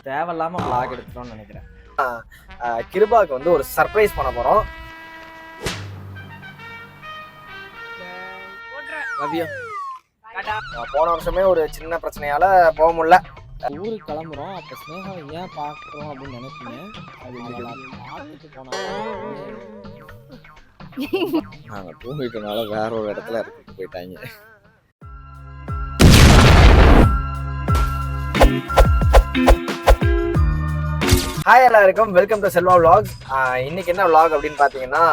தேவையில்லாம vlog எடுத்துட்டோம்னு நினைக்கிறேன். கிருபாக்கு வந்து ஒரு சர்ப்ரைஸ் பண்ண போறோம். போன வருஷமே ஒரு சின்ன பிரச்சனையால போக முடியல. ஊருக்கு கிளம்புறோம். அப்ப ஸ்னேகாவை ஏன் பாக்குறோம் அப்படின்னு நினைப்பீங்க. பார்த்துட்டு போனா நாங்க தூங்கிட்டனால வேற ஒரு இடத்துல இருக்கு போயிட்டாங்க. ஹாய் எல்லாருக்கும், வெல்கம் டு செல்வா vlogs. இன்னைக்கு என்ன vlog அப்படின்னு பாத்தீங்கன்னா,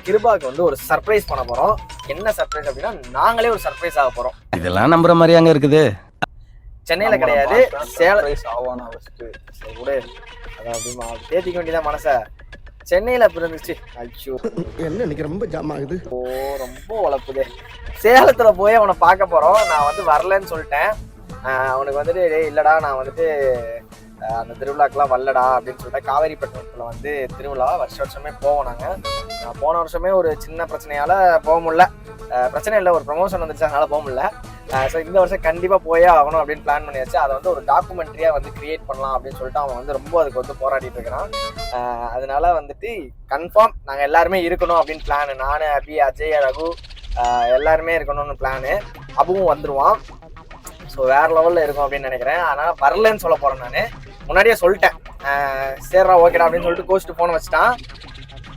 கிருபாக்கு வந்து ஒரு சர்ப்ரைஸ் பண்ண போறோம். என்ன சர்ப்ரைஸ் அப்படின்னா, நாங்களே ஒரு சர்ப்ரைஸ் ஆக போறோம். இதெல்லாம் நம்புற மாதிரி அங்க இருக்குது. சென்னையில கிடையாது, சேலம் கூட அதான் அப்படிமா தேத்திக்க வேண்டியதான் மனச. சென்னையில பிறந்துச்சு. ஐயோ என்ன இன்னைக்கு ரொம்ப ஜாம் ஆகுது. ஓ ரொம்ப வளர்ப்புதே. சேலத்துல போய் அவனை பார்க்க போறோம். நான் வந்து வரலன்னு சொல்லிட்டேன். அவனுக்கு வந்துட்டு இல்லடா நான் வந்துட்டு அந்த திருவிழாக்கெல்லாம் வரலடா அப்படின்னு சொல்லிட்டு, காவேரிப்பட்டினத்துல வந்து திருவிழா வருஷமே போவோம் நாங்கள். போன வருஷமே ஒரு சின்ன பிரச்சனையால போக முடியல. பிரச்சனை இல்லை, ஒரு ப்ரொமோஷன் வந்துச்சு, அதனால போக முடியல. ஸோ இந்த வருஷம் கண்டிப்பாக போயே ஆகணும் அப்படின்னு பிளான் பண்ணியாச்சு. அதை வந்து ஒரு டாக்குமெண்ட்ரியாக வந்து கிரியேட் பண்ணலாம் அப்படின்னு சொல்லிட்டு அவன் வந்து ரொம்ப அதுக்கு வந்து போராடிட்டு இருக்கிறான். அதனால வந்துட்டு கன்ஃபார்ம் நாங்கள் எல்லாருமே இருக்கணும் அப்படின்னு பிளானு. நான், அபி, அஜய், ரகு எல்லாருமே இருக்கணும்னு பிளானு. அபுவும் வந்துடுவான். ஸோ வேற லெவலில் இருக்கும் அப்படின்னு நினைக்கிறேன். ஆனால் வரலன்னு சொல்ல போகிறேன். நான் முன்னாடியே சொல்லிட்டேன், சரிடா ஓகேடா அப்படின்னு சொல்லிட்டு கோச்சிட்டு ஃபோன் வச்சுட்டான்.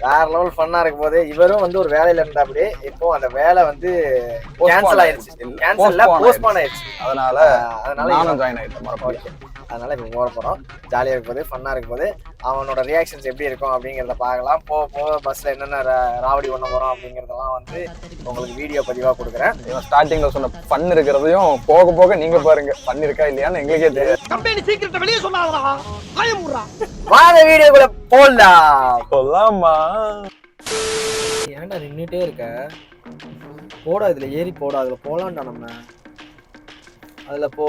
வேற லெவல் ஃபன்னாக இருக்கும் போது இவரும் வந்து ஒரு வேலையில இருந்தா அப்படியே. இப்போ அந்த வேலை வந்து கேன்சல் ஆயிடுச்சு. கேன்சல்ல போஸ்ட்போன் ஆயிடுச்சு. அதனால ஜாயின் ஆயிட்டேன். அதனால இப்போ போக போறோம். ஜாலியாக இருக்கும் போது, ஃபன்னா இருக்கும் போது அவனோட ரியாக்ஷன்ஸ் எப்படி இருக்கும் அப்படிங்கிறத பார்க்கலாம். போக பஸ்ல என்னென்ன ராவடி பண்ண போறோம் அப்படிங்கிறதெல்லாம் வந்து உங்களுக்கு வீடியோ பதிவாக கொடுக்குறேன். இவன் ஸ்டார்டிங்ல சொன்ன ஃபன் இருக்கிறதையும் போக போக நீங்க பாருங்க, ஃபன் இருக்கா இல்லையான்னு எங்களுக்கே தெரியாது. கம்பெனி சீக்கிரத்தை வெளியே சொல்லாதடா, பயமுறா. வாங்க வீடியோக்குள்ள போடலாம். சொல்லாமா? ஏன்டா நின்றுட்டே இருக்க? போடா, இதுல ஏறி போடா, அதுல போலாம்டா. நம்ம அதுல போ,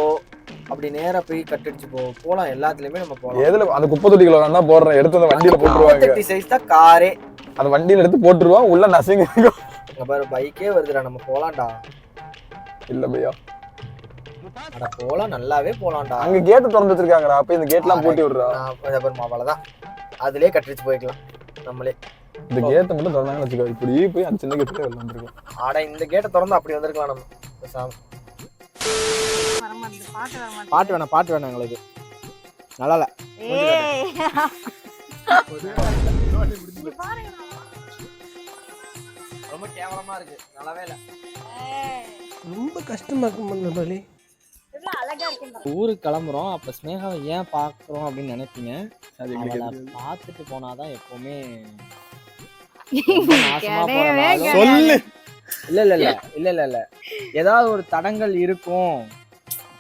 அப்படி நேரா போய் கட்டடிச்சு போலாம். எல்லாத்துலயுமே நம்ம போலாம். எதுல அந்த குப்பை தொட்டிக்குள்ள வேணா போடுறேன், எடுத்து அந்த வண்டியில போட்டுருவாங்க. 30 சைஸ் தான் காரே. அந்த வண்டியில எடுத்து போட்டுருவான், உள்ள நசிங்க. இங்க பாரு, பைக்கே வருதுடா, நம்ம போலாம்டா. இல்ல பையா, அட போலாம், நல்லாவே போலாம்டா. அங்க கேட் திறந்து வச்சிருக்காங்கடா, அப்ப இந்த கேட்லாம் போட்டி விடுறா. அவ்வளவுதான், அதுலயே கட்டடிச்சு போய்க்கலாம் நம்மளே. இந்த கேட்டை மட்டும் திறந்தாங்கன்னு வச்சுக்கோ, இப்படி போய் அந்த சின்ன கேட்டு வெளில வந்துருக்கோம். ஆட இந்த கேட்டை திறந்து அப்படி வந்திருக்கலாம் நம்ம. பாட்டு வேணாம் எங்களுக்கு நல்லா இல்ல. ரொம்ப கேவலமா இருக்கு, நல்லாவே இல்ல. ரொம்ப கஷ்டமா இருக்கு. ஊருக்கு கிளம்புறோம். அப்ப ஸ்னேகாவை ஏன் பாக்குறோம் அப்படின்னு நினைப்பீங்க. பார்த்துட்டு போனாதான் எப்பவுமே சொல்லு. இல்ல ஏதாவது ஒரு தடங்கள் இருக்கும்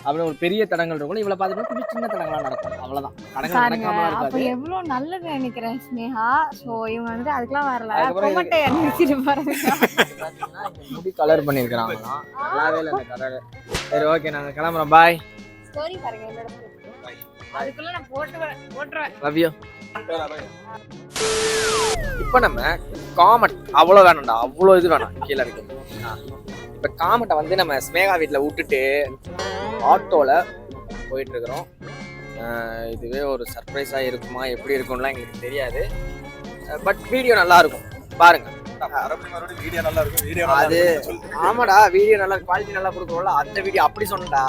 அப்படின்னு, ஒரு பெரிய தடங்கள் இருக்கும். இவ்வளவு பார்த்துட்டு கொஞ்சம் சின்ன தடங்களா நடக்கும், அவ்வளவுதான். தடங்கள் நடக்காம இருக்காது. எவ்வளவு நல்லது நினைக்கிறேன் ஸ்னேகா. சோ இவங்க வந்து அதுக்கெல்லாம் வரல, கொமட்டை அடிச்சிட்டு பாருங்க. முடி கலர் பண்ணிருக்காங்க, நல்லாவே இல்ல இந்த கலர். சரி ஓகே, நாங்க கிளம்புறோம். பாய். ஸ்டோரி பாருங்க என்னோட. அதுக்குள்ள நான் போட்டுறேன். Love you. இப்ப நம்ம காமெட் அவ்வளவு வேணாம்டா, அவ்வளவு இது வேணாம், கீழே இருக்கு. இப்ப காமெட்டை வந்து நம்ம ஸ்னேகா வீட்டுல விட்டுட்டு ஆட்டோல போயிட்டு இருக்கிறோம். இதுவே ஒரு சர்ப்ரைஸா இருக்குமா, எப்படி இருக்கும்லாம் எங்களுக்கு தெரியாது. பட் வீடியோ நல்லா இருக்கும், பாருங்க. அது ஆமாடா, வீடியோ நல்லா குவாலிட்டி நல்லா கொடுக்குறோம்ல, அந்த வீடியோ அப்படி சொன்னடா.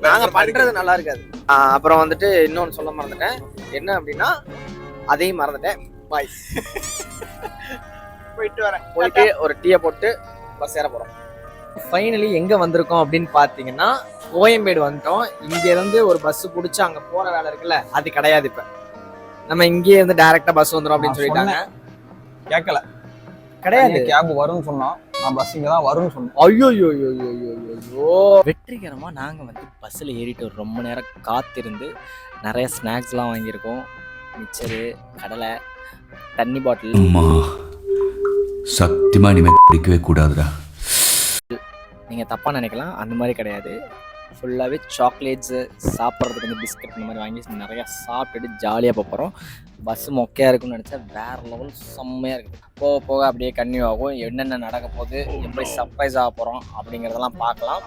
நாங்க பண்றது நல்லா இருக்காது. அப்புறம் வந்துட்டு இன்னொன்னு சொல்ல மறந்துட்டேன். என்ன அப்படின்னா, அதையும் மறந்துட்டேன். பாய். போயிட்டு ஒரு டீயை போட்டு பஸ் ஏற போறோம். ஃபைனலி எங்க வந்திருக்கோம் அப்படின்னு பாத்தீங்கன்னா, கோயம்பேடு வந்துட்டோம். இங்க இருந்து ஒரு பஸ் பிடிச்சி அங்க போற வேலை இருக்குல்ல, அது கிடையாது. இப்ப நம்ம இங்கே இருந்து டைரக்டா பஸ் வந்துடும் அப்படின்னு சொல்லிட்டாங்க. கேட்கல, கிடையாது. கேப் வரும்னு சொன்னோம், நான் பஸ் இங்க தான் வரும்னு சொன்னேன். ஐயோ, வெற்றிகரமா நாங்க வந்து பஸ்ல ஏறிட்டு ரொம்ப நேரம் காத்திருந்து நிறைய ஸ்நாக்ஸ்லாம் வாங்கியிருக்கோம். மிச்சரு, கடலை, தண்ணி பாட்டில். சத்தியமா இனிமே குடிக்கவே கூடாதுடா. நீங்கள் தப்பாக நினைக்கலாம், அந்த மாதிரி கிடையாது. ஃபுல்லாகவே சாக்லேட்ஸு, சாப்பிட்றதுக்கு வந்து பிஸ்கட் இந்த மாதிரி வாங்கி நிறையா சாப்பிட்டுட்டு ஜாலியாக போகிறோம். பஸ்ஸு மொக்கையாக இருக்குன்னு நினச்சா வேறு லெவல் செம்மையாக இருக்குது. போக போக அப்படியே கன்னியூ ஆகும். என்னென்ன நடக்க போகுது, எப்படி சர்ப்ரைஸ் ஆக போகிறோம் அப்படிங்கிறதெல்லாம் பார்க்கலாம்.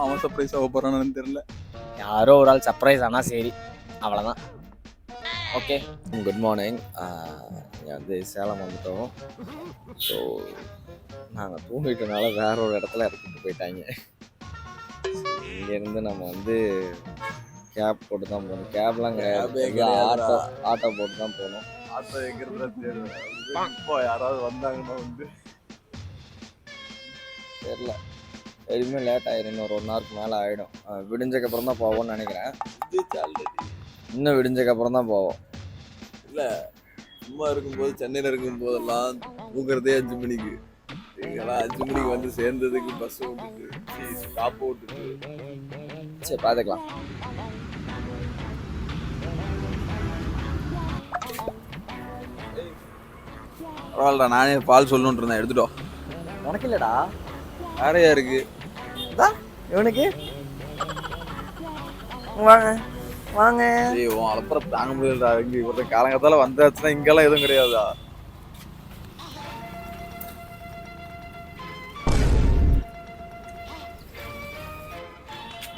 அவன் சர்ப்ரைஸ் ஆக போகிறான்னு தெரியல. யாரோ ஒரு ஆள் சர்ப்ரைஸ் ஆனால் சரி, அவ்வளோதான். Okay, good morning. இங்கே வந்து சேலம் வந்துட்டோம். ஸோ நாங்கள் தூங்கிட்டனால வேற ஒரு இடத்துல இறக்கிட்டு போயிட்டாங்க. இங்கேருந்து நம்ம வந்து கேப் போட்டு தான் போகணும். கேப்லாம் கிடையாது, ஆட்டோ போட்டு தான் போகணும். ஆட்டோ எங்கிறத இப்போ யாராவது வந்தாங்கன்னா வந்து தெரியல, எதுவுமே லேட் ஆயிடும். இன்னும் ஒரு 1 ஹவருக்கு மேலே ஆகிடும். விடிஞ்சக்கப்புறம் தான் போவோம்னு நினைக்கிறேன். இன்னும் விடிஞ்சக்கப்புறம் தான் போவோம். இல்லை, சும்மா இருக்கும்போது சென்னையில் இருக்கும்போதெல்லாம் தூங்குறதே 5 மணிக்கு. எங்கெல்லாம் 5 மணிக்கு வந்து சேர்ந்ததுக்கு பஸ் ஓட்டுட்டு ஸ்டாப் ஓட்டுட்டு. சரி, பார்த்துக்கலாம். பரவாயில்லடா, நானே பால் சொல்லணுன்ட்டு இருந்தேன். எடுத்துட்டோம். உனக்கு இல்லடா, வேறையா இருக்கு இவனுக்கு. வாங்க வாங்க. ஏய், உன் அலப்பறம் தாங்க முடியலடா. இங்கே ஒருத்தர் காலங்கத்தால வந்தாச்சுன்னா இங்கெல்லாம் எதுவும் கிடையாதா?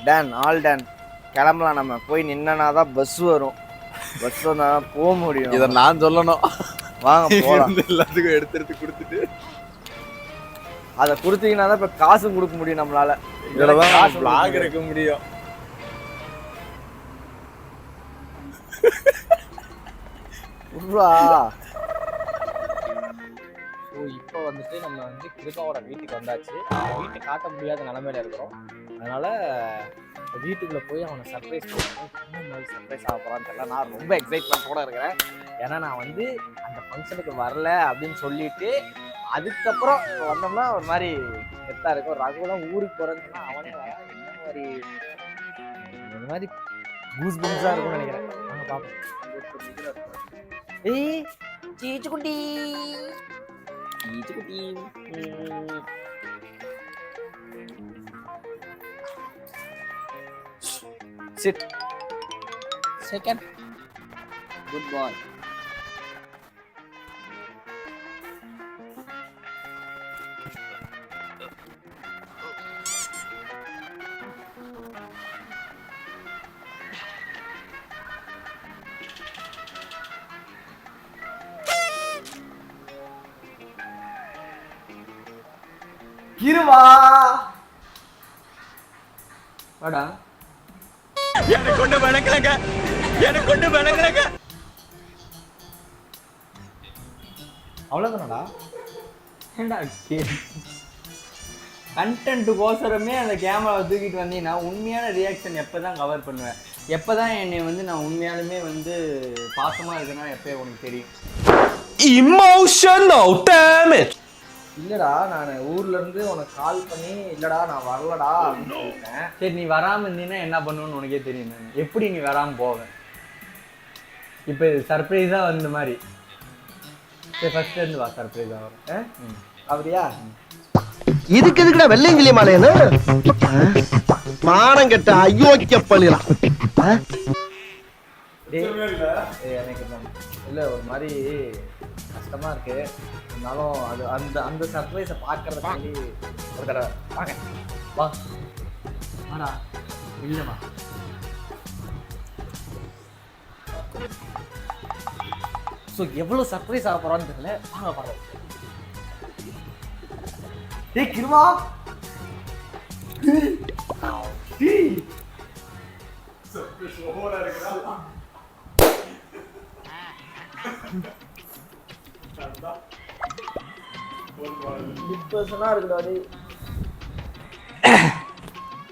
Done, all done. கிளம்பலாம். நம்ம போய் நின்னனாதான் பஸ் வரும். பஸ் வந்தாதான் போக முடியும். இதை நான் சொல்லணும். வாங்க போலாம். எல்லாத்துக்கும் எடுத்து கொடுத்துட்டு அதை கொடுத்தீங்கன்னா தான் இப்ப காசு கொடுக்க முடியும் நம்மளால. இதுலதான் காசு vlog எடுக்க முடியும். ஸோ இப்போ வந்துட்டு நம்ம வந்து கிருபாவோட வீட்டுக்கு வந்தாச்சு. வீட்டை காட்ட முடியாத நிலைமையில இருக்கிறோம். அதனால வீட்டுக்குள்ள போய் அவனை சர்ப்ரைஸ் பண்ணி சர்ப்ரைஸ் ஆக போறான்னு தெரியல. நான் ரொம்ப எக்ஸைட்மெண்ட்டோட இருக்கிறேன். ஏன்னா நான் வந்து அந்த ஃபங்க்ஷனுக்கு வரல அப்படின்னு சொல்லிட்டு அதுக்கப்புறம் வந்தோம்னா ஒரு மாதிரி கெத்தா இருக்கும். ரகுலாம் ஊருக்கு போறேன்னு சொன்னா அவனே இந்த மாதிரி கூஸ் பம்ஸா இருக்கும்னு நினைக்கிறேன். நாங்க பார்ப்போம். ஏய் சீச்சுக்குட்டி, சீச்சுக்குட்டி. Sit second. Good bye. கிருவா வாடா. எனக்கு கொண்டு வணங்கலங்க, எனக்கு கொண்டு வணங்கலங்க. அவ்வளோதானடா. கண்டென்ட்டுக்கோசரமே அந்த கேமராவை தூக்கிட்டு வந்தீங்கன்னா உண்மையான ரியாக்ஷன் எப்போ தான் கவர் பண்ணுவேன்? எப்போ தான் என்னை வந்து நான் உண்மையாலுமே வந்து பாசமாக இருக்குன்னா எப்போ உனக்கு தெரியும்? Emotional damage. இல்லைடா, நான் ஊர்லேருந்து உனக்கு கால் பண்ணி இல்லைடா நான் வரலடா அப்படின்னு சொல்லிட்டேன். சரி, நீ வராமல் இருந்தீங்கன்னா என்ன பண்ணுவேன்னு உனக்கே தெரியும். நான் எப்படி நீ வராமல் போவேன்? இப்போ சர்ப்ரைஸாக வந்த மாதிரி. சரி, ஃபர்ஸ்ட் இருந்து வா, சர்ப்ரைஸாக வரும். அப்படியா? இதுக்கு எதுக்குடா வெள்ளையங்கிலி மாலையன்னு மானம் கெட்ட அயோக்கிய பள்ளிலாம். எனக்கு இல்லை ஒரு மாதிரி கஷ்டமாக இருக்கு. இருந்தாலும் அது அந்த அந்த சர்ப்ரைஸை பார்க்கறதுக்காண்டி ஒரு தடவை வாங்க. வா வாடா. இல்லைம்மா, ஸோ எவ்வளோ சர்ப்ரைஸ் ஆக போகிறான்னு தெரியல. வாங்க பார்க்கலாம். டேய் கிருவா, டிப்ரெஷனா இருக்குடா.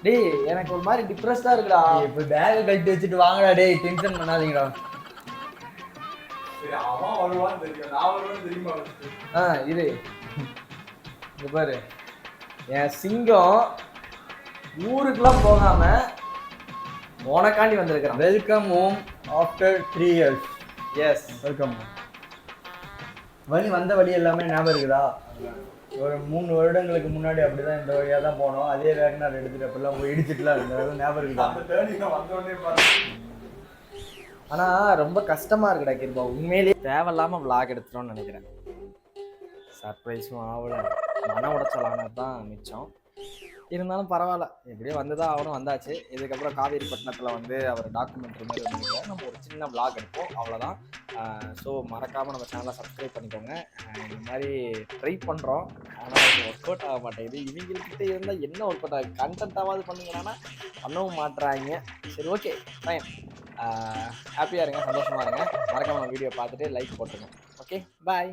டேய் எனக்கு ஒரு மாதிரி டிப்ரெஸ்டா இருக்குடா. இப்போ பேக் கழட்டி வச்சுட்டு வாங்கடா. டேய் டென்ஷன் பண்ணாதீங்கடா. இது இங்க பாரு, என் சிங்கம் ஊருக்குலாம் போகாம உனக்காண்டி வந்திருக்கிறேன். Welcome home after 3 years. Yes, welcome. வந்த வழி எல்லாமே ஞாபகம் இருக்குதா? ஒரு 3 வருடங்களுக்கு முன்னாடி அப்படிதான் இந்த வழியாக தான் போனோம். அதே வேகனார் எடுத்துட்டு அப்பெல்லாம் போய் இடிச்சிட்டுலாம் இருந்தது ஞாபகம் இருக்குதா? ஆனால் ரொம்ப கஷ்டமாக இருக்குடா கிருபா. உண்மையிலேயே தேவையில்லாமல் விளாக் எடுத்துட்டோம்னு நினைக்கிறேன். சர்ப்ரைஸும் ஆகலை, மன உடைச்சலானது தான் மிச்சம். இருந்தாலும் பரவாயில்ல, எப்படியோ வந்துதான் அவனும் வந்தாச்சு. இதுக்கப்புறம் காவேரிப்பட்டினத்தில் வந்து அவர் டாக்குமெண்ட்ரி மாதிரி வந்துருக்காரு. நம்ம சின்ன vlog எடுப்போம், அவ்வளோதான். ஸோ மறக்காமல் நம்ம சேனலை சப்ஸ்கிரைப் பண்ணிக்கோங்க. இந்த மாதிரி ட்ரை பண்ணுறோம், ஆனால் ஒர்க் அவுட் ஆக மாட்டேங்குது. இவங்கள்கிட்ட இருந்தால் என்ன ஒர்க் அவுட் ஆகுது, கண்டென்ட்டாவது பண்ணுங்கன்னா பண்ணவும் மாட்டுறாங்க. சரி, ஓகே, ஃபைன். ஹாப்பியாக இருங்க, சந்தோஷமாக இருங்க. மறக்காமல் நம்ம வீடியோ பார்த்துட்டு லைக் போட்டுருங்க. ஓகே, பாய்.